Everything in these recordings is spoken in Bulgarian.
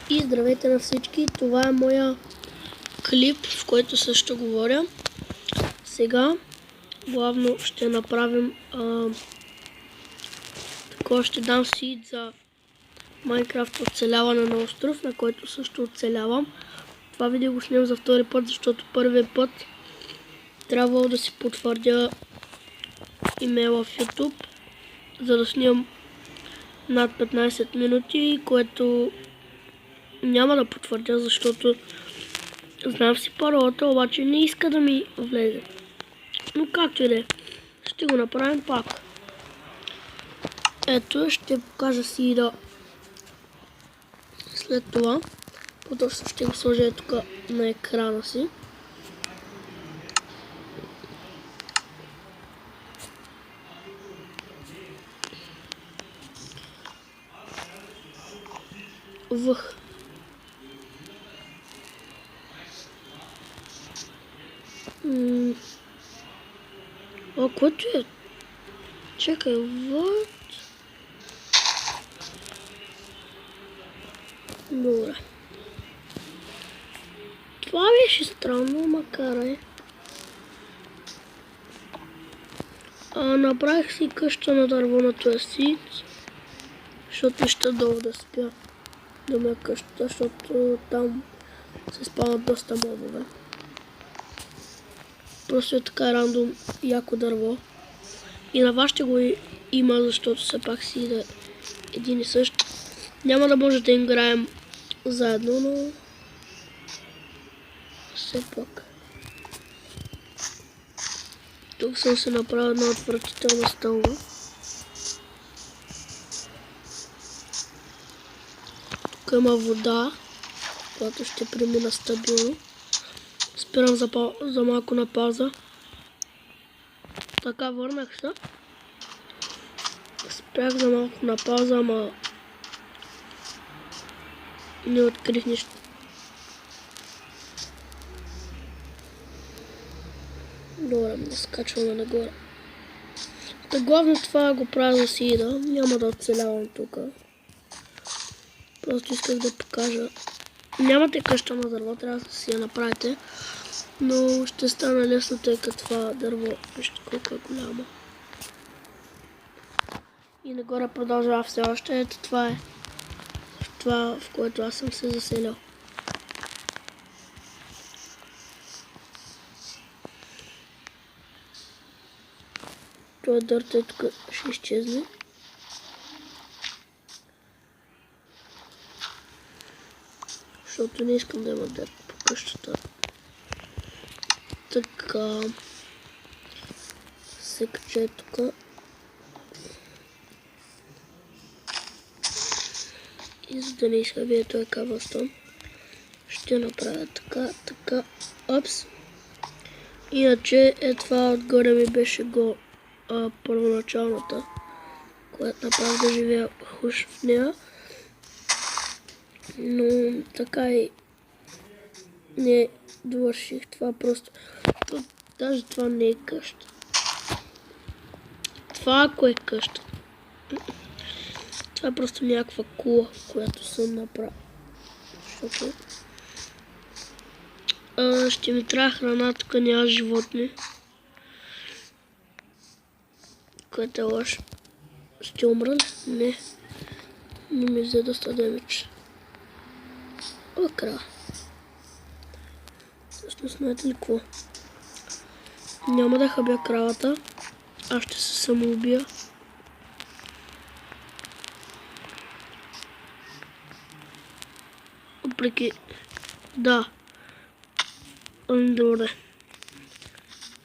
И здравейте на всички, това е моя клип, в който също говоря. Сега главно ще направим такова, ще дам сид за Майнкрафт оцеляване на остров, на който също оцелявам. Това видео го снимам за втори път, защото първият път трябвало да си потвърдя имейла в YouTube, за да снимам над 15 минути, което няма да потвърдя, защото знам си паролата, обаче не иска да ми влезе. Но както и да е, ще го направим пак. Ето, ще покажа сида след това. По-точно ще го сложа тук на екрана си. Което е? Чекай, what? Добре. Това беше странно, макар е. Направих си къща на дърво на този сид, защото ще долу да спя. Да ме къща, защото там се спават доста мобове. Просто е така рандом яко дърво. И на вас ще го има, защото все пак си да е един и същ. Няма да може да играем заедно, но все пак. Тук съм се направил една отвратителна стълба. Тук има вода, която ще премина стабилно. Спирам за малко на пауза. Така, върнах се. Спрях за малко на пауза, ама не открих нищо. Добре, да скачваме нагоре. Та главно това го правя за сида. Няма да оцелявам тук. Просто исках да покажа. Нямате къща на дърво, трябва да си я направите. Но ще стане лесно, тъй като това дърво, вижте колко е голямо. И нагоре продължава все още. Ето това е. Това, в което аз съм се заселял. Това дърт е тук, ще изчезне. Защото не искам да има дърт по къщата. Така. Се кача тук. И за да не изхабия този кабелстон, ще направя така, опс. Иначе това отгоре ми беше първоначалната, която направих да живея хуш в нея. Но така и не довърших това просто. Даже това не е къща. Това ако е къща. Това е просто някаква кула, която съм направил. Защото ще ми трябва храна, тук няма животни. Което е лошо. Ще умра ли? Не. Не ми взе доста демидж. О, крава. Всъщност знаете ли какво? Няма да хабя кравата. Аз ще се самоубия. Въпреки... Да. Добре.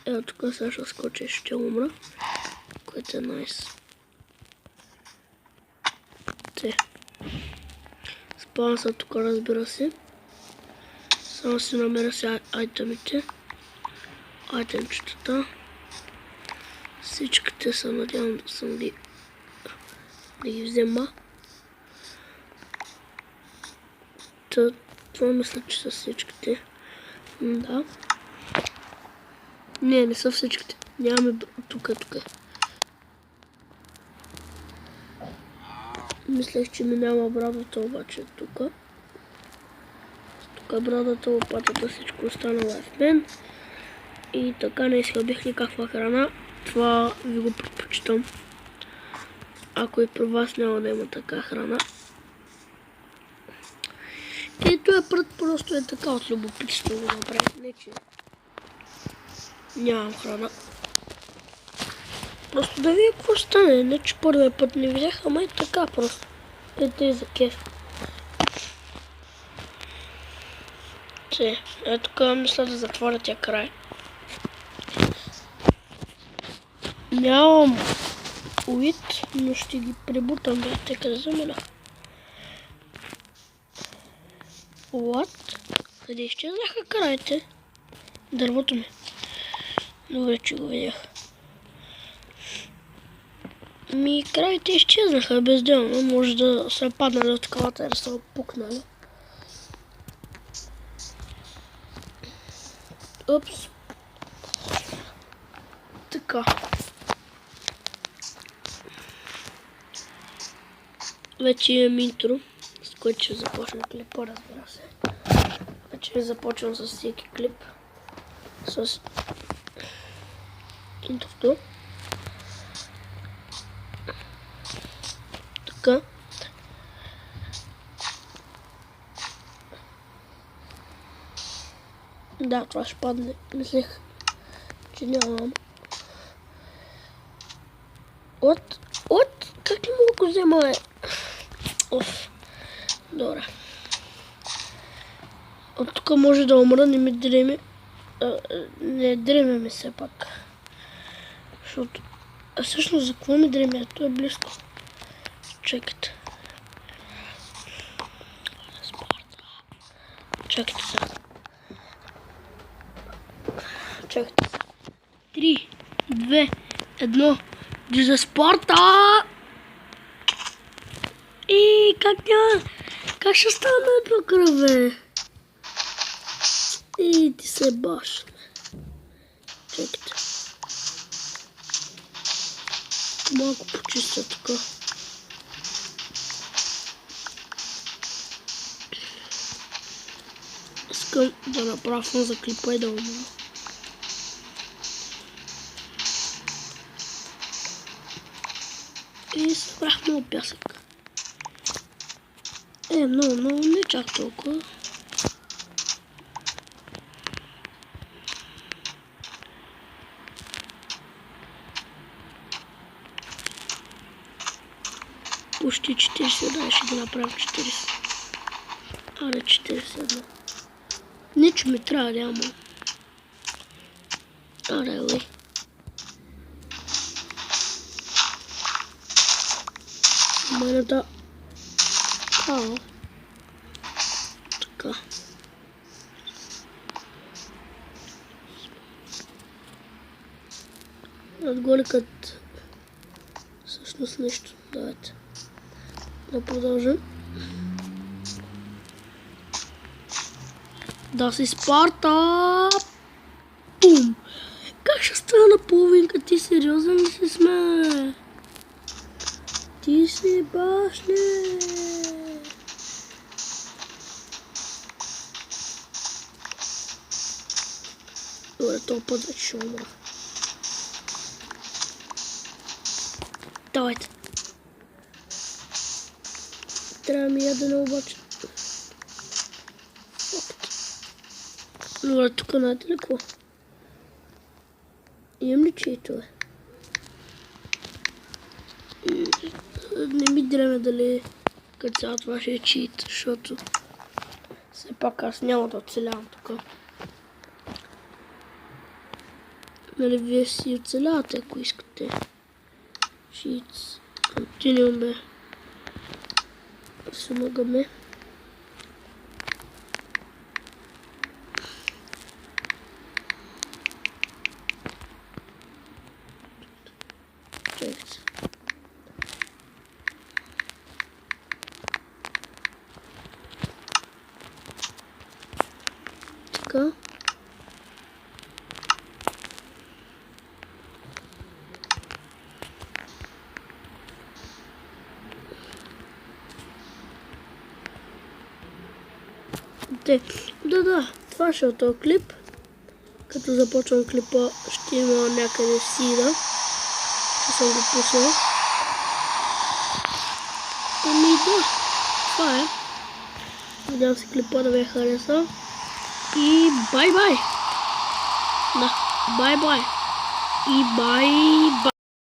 Ето тук сега ще скоча и ще умра. Което е найс. Те. Спавам се тук, разбира се. Само си намеря сега айтемите. Айтемчетата. Всичките са, надявам да съм да ги взема. Това мисля, че са всичките. Да. Не са всичките. Нямаме тук. Мислех, че ми няма обратното, обаче тук. тук е брадата, лопатата, всичко останало е в мен. И така не изхъбих никаква храна. Това ви го предпочитам. Ако и при вас няма да има така храна. И този прът просто е така от любопитство го направих. Не че нямам храна. Просто да видя какво стане. Не че първия път не видях, ама и така просто. Ето и за кеф. Ето тук мисля да затворя тя край. Нямам уит, но ще ги прибутам да те къде замина. What? Къде изчезнаха краите? Дървото ми. Добре, че го видях. Краите изчезнаха безделно. Може да са паднали от скалата и да са пукнали. Упс. Така. Вече имам интро, с което ще започна клипа, разбира се. Вече започвам с всеки клип. С интрото. Така. Да, това ще падне. Мислех, че нямам. От? Как не мога го взема, Оф. Добре. От тук може да умра, не ми дреме. Не дреме ми все пак. Защото... всъщност за какво ми дреме? То е близко. Чакайте. Чакайте сега. Чакайте. 3, 2, 1. За спорта! И как ще стане тук, бе? И ти се башне. Чакайте. Малко почистя така. Искам да направя фон за клипа и да умра. И събрах много пясък. Много, не чак толкова. Почти 40, да, ще ги направя 40. Аре, 41. Не, че ми трябва, ама. Аре, лей. Маната. Така. Отгоре като всъщност нещо. Давайте. Да продължим. Да си Спарта! Пум! Как ще стана половинка? Ти сериозен ли си сме? Ти си башне! Добре, този път вече ще умра. Давайте. Трябва ми ядене обаче. Добре, тук знаете ли какво? Имам ли чието, бе? Не ми дреме дали като цяло това ще е чит, защото все пак аз няма да оцелявам тук. Нали вие си оцелявате, ако искате. Чит. Континуаме. Смъгаме. Чакайте. Така. Да, това ще е този клип. Като започвам клипа, ще има някъде сида. Ще съм го пуснал. Ами да, това е. Надявам се клипа да ви е харесал. И бай-бай! Да, бай-бай! И бай-бай!